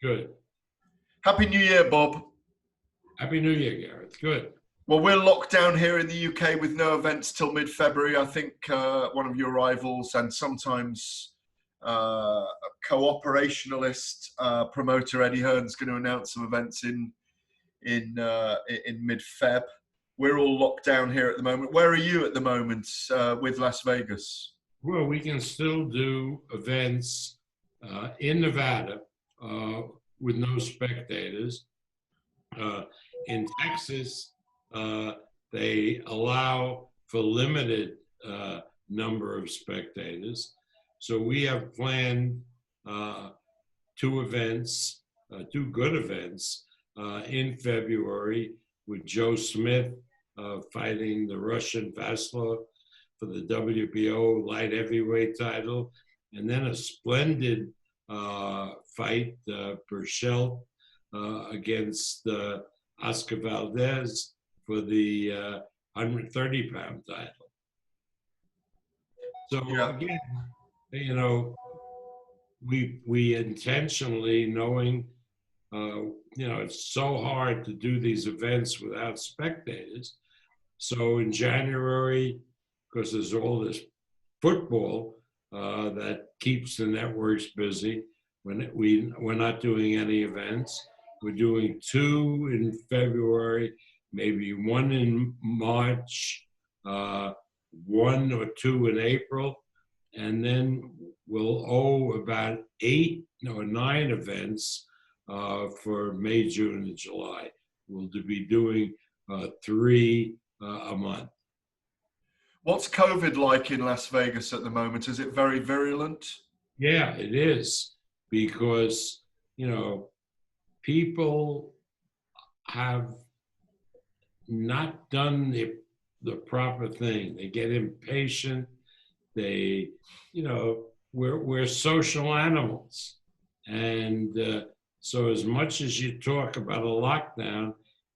Good. Happy New Year, Bob. Happy New Year, Gareth. Good. Well, we're locked down here in the UK with no events till mid-February. I think one of your rivals and sometimes a cooperationalist promoter Eddie Hearn's going to announce some events in mid-Feb. We're all locked down here at the moment. Where are you at the moment with Las Vegas? Well, we can still do events in Nevada with no spectators. In Texas, they allow for limited number of spectators. So we have planned two events, two good events in February with Joe Smith fighting the Russian Vaslov for the WBO light heavyweight title, and then a splendid fight, Burchell against Oscar Valdez for the 130-pound title. So again, we intentionally, knowing it's so hard to do these events without spectators. So in January, because there's all this football that keeps the networks busy, we're not doing any events. We're doing two in February, maybe one in March, one or two in April, and then we'll owe about 8 or 9 events for May, June, and July. We'll be doing 3 a month. What's COVID like in Las Vegas at the moment? Is it very virulent? Yeah, it is, because, people have not done the proper thing. They get impatient. We're social animals. And so as much as you talk about a lockdown,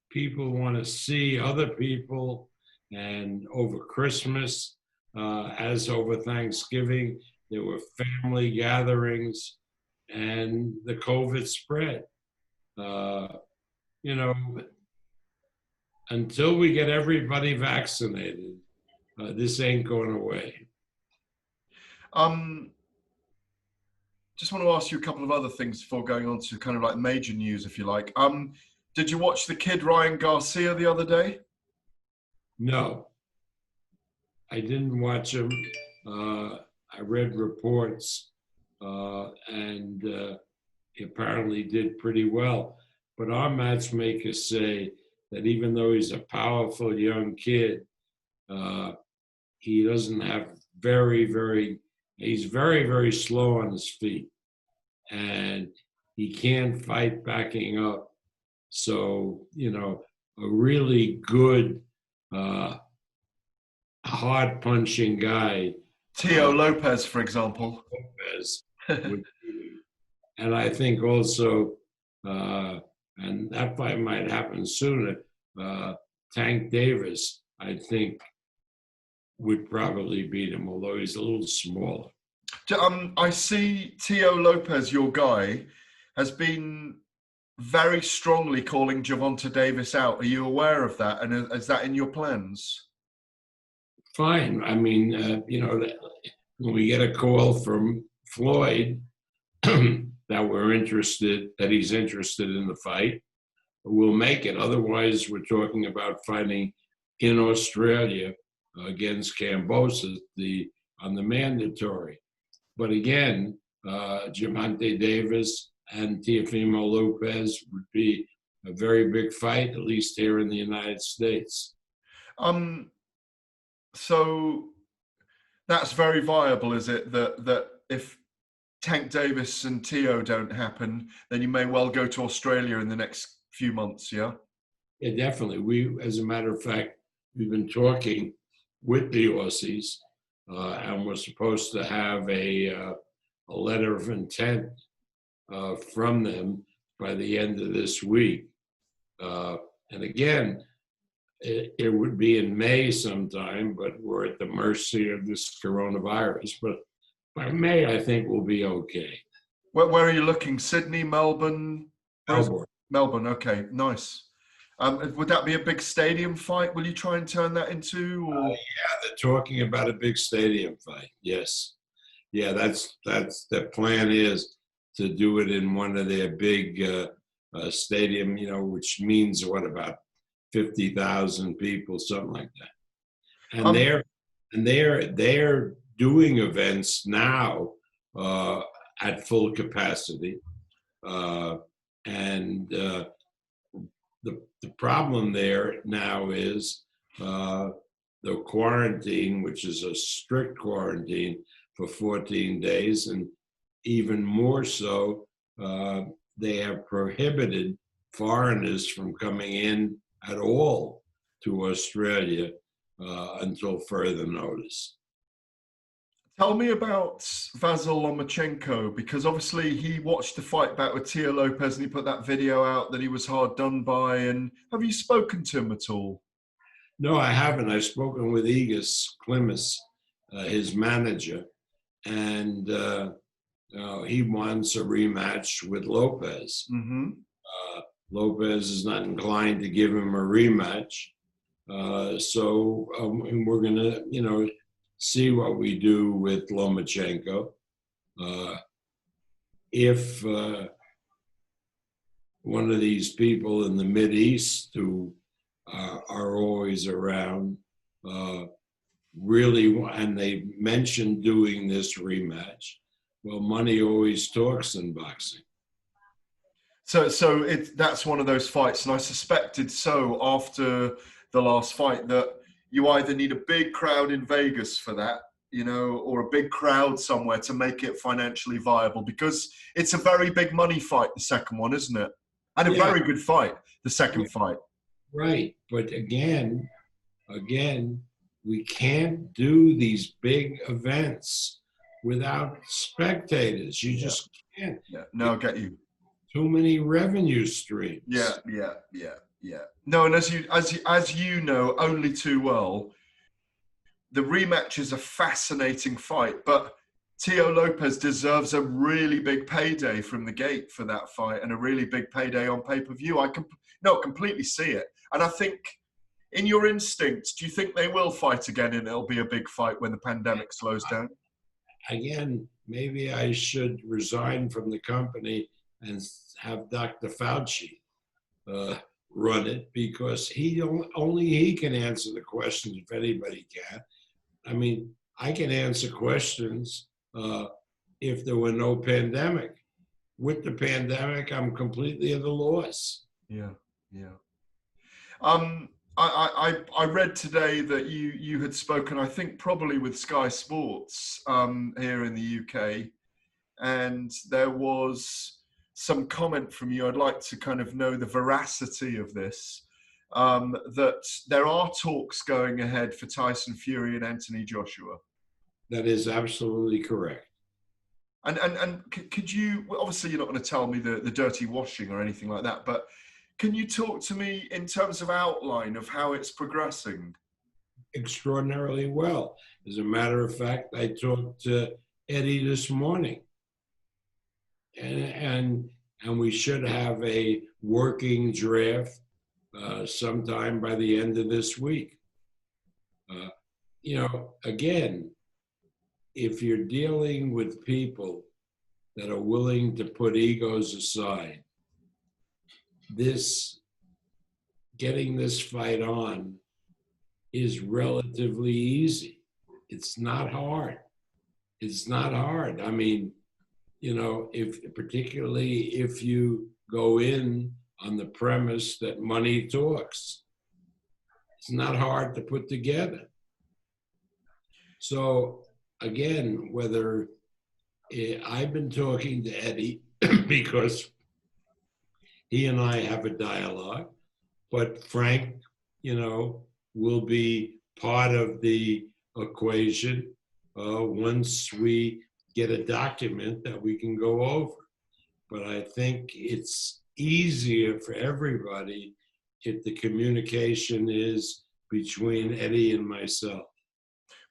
people want to see other people. And over Christmas, as over Thanksgiving, there were family gatherings, and the COVID spread. Until we get everybody vaccinated, this ain't going away. Just want to ask you a couple of other things before going on to kind of like major news, if you like. Did you watch the kid Ryan Garcia the other day? No, I didn't watch him. I read reports, and he apparently did pretty well. But our matchmakers say that even though he's a powerful young kid, he doesn't have he's very, very slow on his feet. And he can't fight backing up. So, a really good, hard punching guy. Tio Lopez, for example. Lopez. And I think also, and that fight might happen sooner, Tank Davis, I think, would probably beat him, although he's a little smaller. I see Tio Lopez, your guy, has been very strongly calling Gervonta Davis out. Are you aware of that? And is that in your plans? Fine. I mean, when we get a call from Floyd that he's interested in the fight, we'll make it. Otherwise, we're talking about fighting in Australia against Kambosos on the mandatory. But again, Gervonta Davis and Teofimo Lopez would be a very big fight, at least here in the United States. So that's very viable, is it? That if Tank Davis and Tio don't happen, then you may well go to Australia in the next few months, yeah? Yeah, definitely. As a matter of fact, we've been talking with the Aussies, and we're supposed to have a letter of intent from them by the end of this week. And again, it would be in May sometime, but we're at the mercy of this coronavirus. But by May, I think we'll be okay. Where are you looking? Sydney, Melbourne, Brisbane? Melbourne. Melbourne. Okay, nice. Would that be a big stadium fight? Will you try and turn that into? Or? Yeah, they're talking about a big stadium fight. Yes. Yeah, that's the plan is to do it in one of their big stadium, which means what, about 50,000 people, something like that. And Um, they're doing events now at full capacity, and the problem there now is the quarantine, which is a strict quarantine for 14 days, and even more so, they have prohibited foreigners from coming in at all to Australia until further notice. Tell me about Vasyl Lomachenko, because obviously he watched the fight back with Teo Lopez and he put that video out that he was hard done by. And have you spoken to him at all? No, I haven't. I've spoken with Egis Klimas, his manager, and he wants a rematch with Lopez. Mm-hmm. Lopez is not inclined to give him a rematch. So we're going to, see what we do with Lomachenko. If one of these people in the Mideast who are always around really, and they mentioned doing this rematch, well, money always talks in boxing. So that's one of those fights, and I suspected so after the last fight that you either need a big crowd in Vegas for that, or a big crowd somewhere to make it financially viable, because it's a very big money fight, the second one, isn't it? And a very good fight, the second fight. Right, but again, we can't do these big events without spectators. You just can't. Yeah, no, I get you. Too many revenue streams. Yeah. No, and as you know only too well, the rematch is a fascinating fight, but Teo Lopez deserves a really big payday from the gate for that fight, and a really big payday on pay-per-view. I can completely see it, and I think, in your instincts, do you think they will fight again and it'll be a big fight when the pandemic slows down? Again, maybe I should resign from the company and have Dr. Fauci run it, because only he can answer the questions if anybody can. I mean, I can answer questions if there were no pandemic. With the pandemic, I'm completely at a loss. Yeah. I read today that you had spoken, I think probably with Sky Sports here in the UK, and there was some comment from you. I'd like to kind of know the veracity of this, that there are talks going ahead for Tyson Fury and Anthony Joshua. That is absolutely correct. And could you, obviously you're not going to tell me the dirty washing or anything like that, but can you talk to me in terms of outline of how it's progressing? Extraordinarily well. As a matter of fact, I talked to Eddie this morning, and we should have a working draft sometime by the end of this week. Again, if you're dealing with people that are willing to put egos aside, getting this fight on is relatively easy. It's not hard. I mean, particularly if you go in on the premise that money talks, it's not hard to put together. So again, whether I've been talking to Eddie because he and I have a dialogue, but Frank, will be part of the equation once we get a document that we can go over. But I think it's easier for everybody if the communication is between Eddie and myself.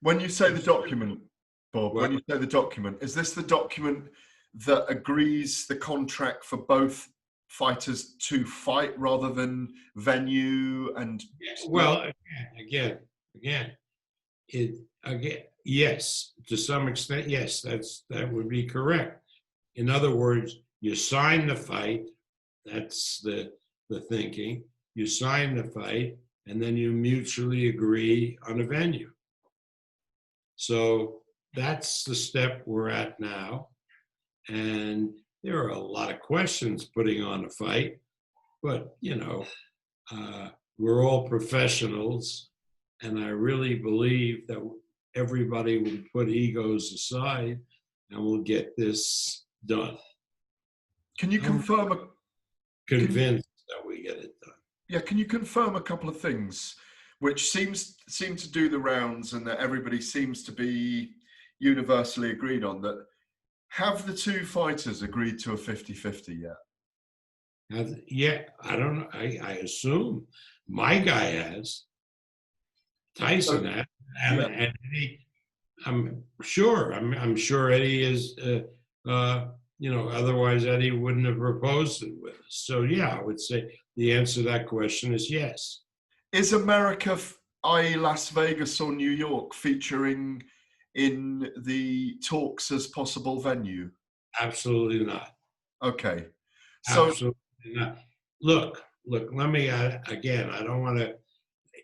When you say the document, Bob, when you say the document, is this the document that agrees the contract for both fighters to fight rather than venue and? Well, again, it again, yes, to some extent, yes, that would be correct. In other words, you sign the fight. That's the thinking. You sign the fight, and then you mutually agree on a venue. So that's the step we're at now. And there are a lot of questions putting on a fight, but we're all professionals, and I really believe that everybody will put egos aside and we'll get this done. Can you confirm? Convinced that we get it done. Yeah, can you confirm a couple of things which seem to do the rounds and that everybody seems to be universally agreed on? That have the two fighters agreed to a 50-50 yet? Yeah, I don't know. I assume my guy has. Tyson has, and Eddie, I'm sure. I'm sure Eddie is. Otherwise Eddie wouldn't have proposed it with us. So yeah, I would say the answer to that question is yes. Is America, i.e. Las Vegas or New York, featuring in the talks as possible venue? Absolutely not. Okay. So, absolutely not. Look, let me, again, I don't want to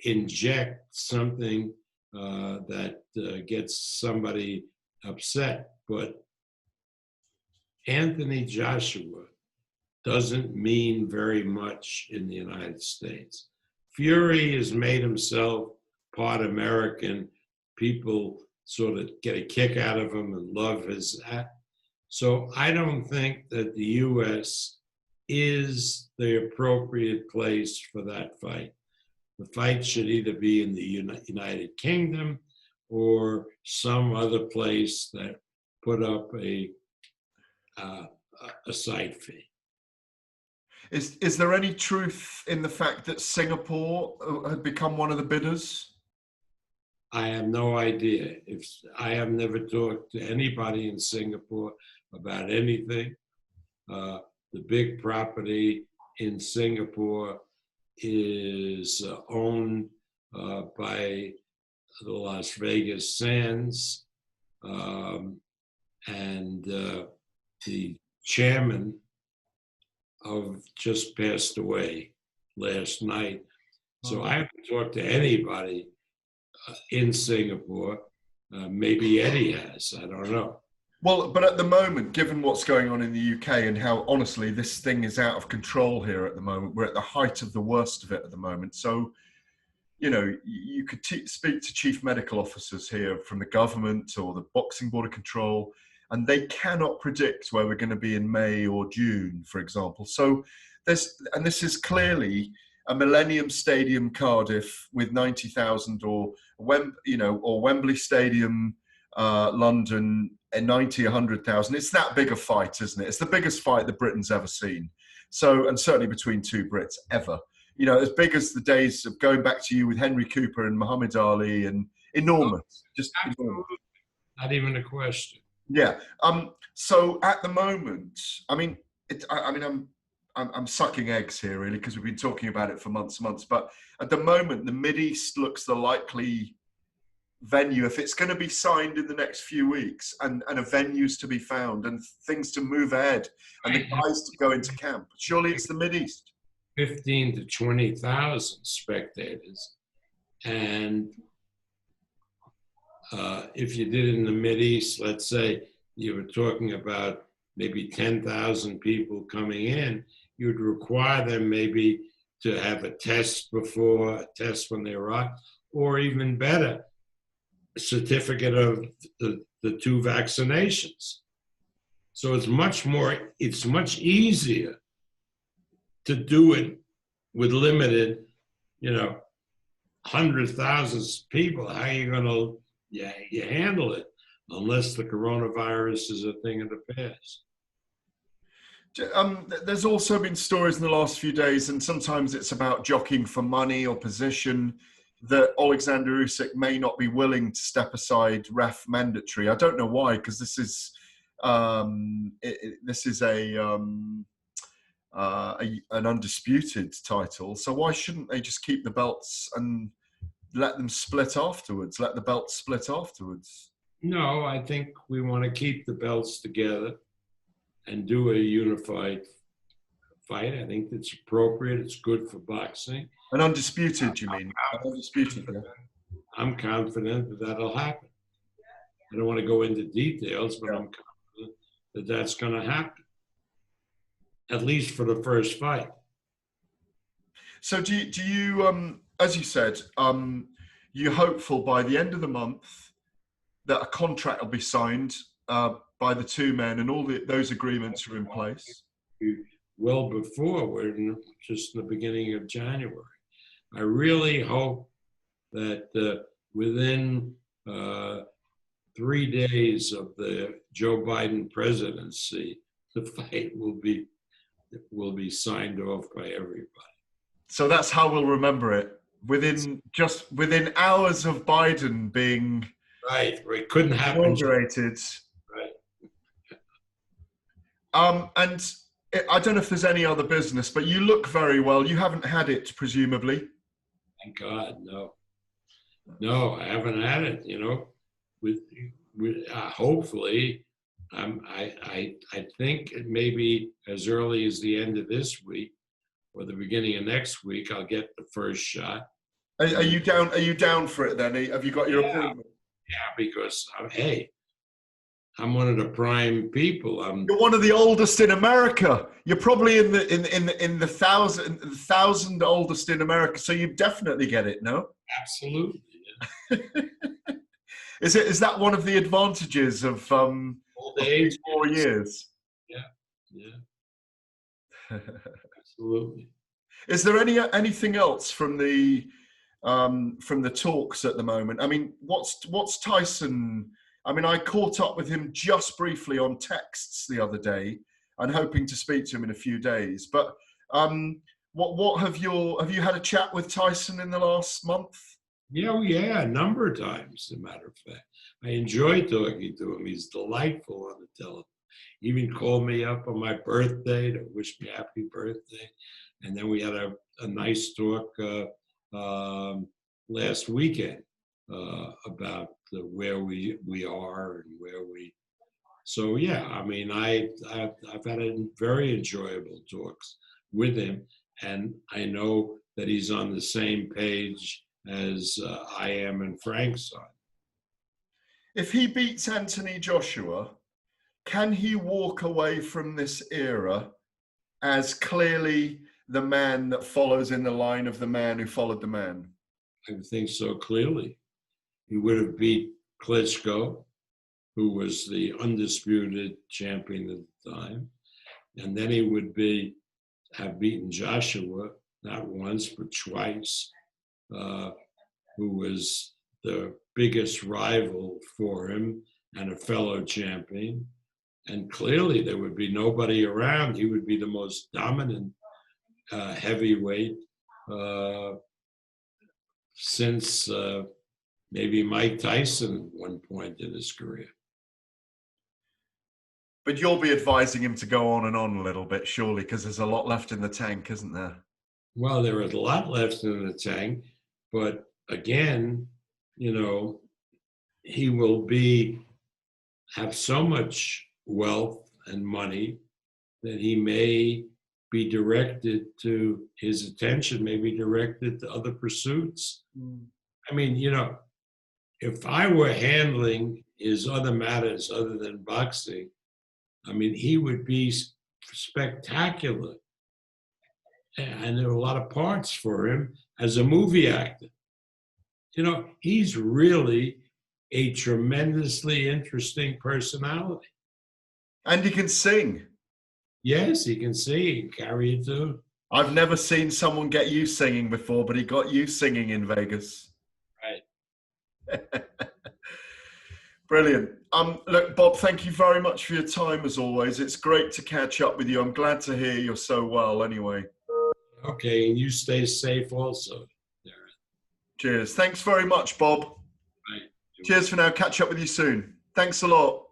inject something that gets somebody upset, but Anthony Joshua doesn't mean very much in the United States. Fury has made himself part American. People sort of get a kick out of him and love his act. So I don't think that the U.S. is the appropriate place for that fight. The fight should either be in the United Kingdom or some other place that put up a site fee. Is there any truth in the fact that Singapore had become one of the bidders? I have no idea. I have never talked to anybody in Singapore about anything. The big property in Singapore is owned by the Las Vegas Sands, and the chairman of just passed away last night. So I haven't talked to anybody in Singapore. Maybe Eddie has, I don't know. Well, but at the moment, given what's going on in the UK and how honestly this thing is out of control here at the moment, we're at the height of the worst of it at the moment. So, you could speak to chief medical officers here from the government or the Boxing Board of Control, and they cannot predict where we're going to be in May or June, for example. So this is clearly a Millennium Stadium Cardiff with 90,000 or Wembley Stadium London and 100,000. It's that big a fight, isn't it? It's the biggest fight that Britain's ever seen. So, and certainly between two Brits ever. As big as the days of going back to you with Henry Cooper and Muhammad Ali, and enormous. Just enormous. Not even a question. Yeah. So at the moment, I'm sucking eggs here really, because we've been talking about it for months and months. But at the moment, the Mideast looks the likely venue if it's going to be signed in the next few weeks, and a venue's to be found and things to move ahead and the guys to go into camp. Surely it's the Mideast. 15 to 20,000 spectators, and if you did it in the Mideast, let's say you were talking about maybe 10,000 people coming in, you'd require them maybe to have a test before, a test when they arrive, or even better, a certificate of the 2 vaccinations. So it's much easier to do it with limited, 100,000 people. How are you going to you handle it unless the coronavirus is a thing of the past? There's also been stories in the last few days, and sometimes it's about jockeying for money or position, that Alexander Usyk may not be willing to step aside ref mandatory. I don't know why, because this is This is an undisputed title. So why shouldn't they just keep the belts and let them split afterwards? Let the belts split afterwards. No, I think we want to keep the belts together and do a unified fight. I think that's appropriate. It's good for boxing. An undisputed, you mean? Undisputed. Yeah. I'm confident that that'll happen. I don't want to go into details, but I'm confident that that's going to happen, at least for the first fight. So do you as you said, you're hopeful by the end of the month that a contract will be signed by the two men and all those agreements are in place? Well before, we're just in the beginning of January. I really hope that within 3 days of the Joe Biden presidency, the fight will be signed off by everybody. So that's how we'll remember it. Within hours of Biden being right, it couldn't happen. Inaugurated. Right. And I don't know if there's any other business, but you look very well. You haven't had it, presumably. Thank God, no. No, I haven't had it. You know, with hopefully, I think maybe as early as the end of this week or the beginning of next week, I'll get the first shot. Are you down? Are you down for it then? Have you got your appointment? Yeah, because hey, I'm one of the prime people. You're one of the oldest in America. You're probably in the thousand oldest in America. So you definitely get it, no? Absolutely. Yeah. Is that one of the advantages of old age? 4 years. Yeah. Absolutely. Is there anything else from the talks at the moment? I mean, what's Tyson? I mean, I caught up with him just briefly on texts the other day, and hoping to speak to him in a few days. But what have you had a chat with Tyson in the last month? Yeah, a number of times, as a matter of fact. I enjoy talking to him. He's delightful on the telephone. He even called me up on my birthday to wish me happy birthday. And then we had a nice talk last weekend about where we are and where we. So yeah, I mean, I've had a very enjoyable talks with him, and I know that he's on the same page as I am and Frank's on. If he beats Anthony Joshua, can he walk away from this era as clearly the man that follows in the line of the man who followed the man? I think so, clearly. He would have beat Klitschko, who was the undisputed champion at the time. And then he would have beaten Joshua, not once, but twice, who was the biggest rival for him and a fellow champion. And clearly there would be nobody around. He would be the most dominant heavyweight since maybe Mike Tyson at one point in his career. But you'll be advising him to go on and on a little bit, surely, because there's a lot left in the tank, isn't there? Well, there is a lot left in the tank, but again, you know, he will have so much wealth and money that he may be directed to, his attention may be directed to other pursuits. I mean, you know, if I were handling his other matters other than boxing, I mean, he would be spectacular. And there are a lot of parts for him as a movie actor. You know, he's really a tremendously interesting personality. And he can sing. Yes, he can sing, he can carry a tune. I've never seen someone get you singing before, but he got you singing in Vegas. Right. Brilliant. Look, Bob, thank you very much for your time as always. It's great to catch up with you. I'm glad to hear you're so well anyway. Okay, and you stay safe also, Darren. Cheers. Thanks very much, Bob. Right. Cheers for now. Catch up with you soon. Thanks a lot.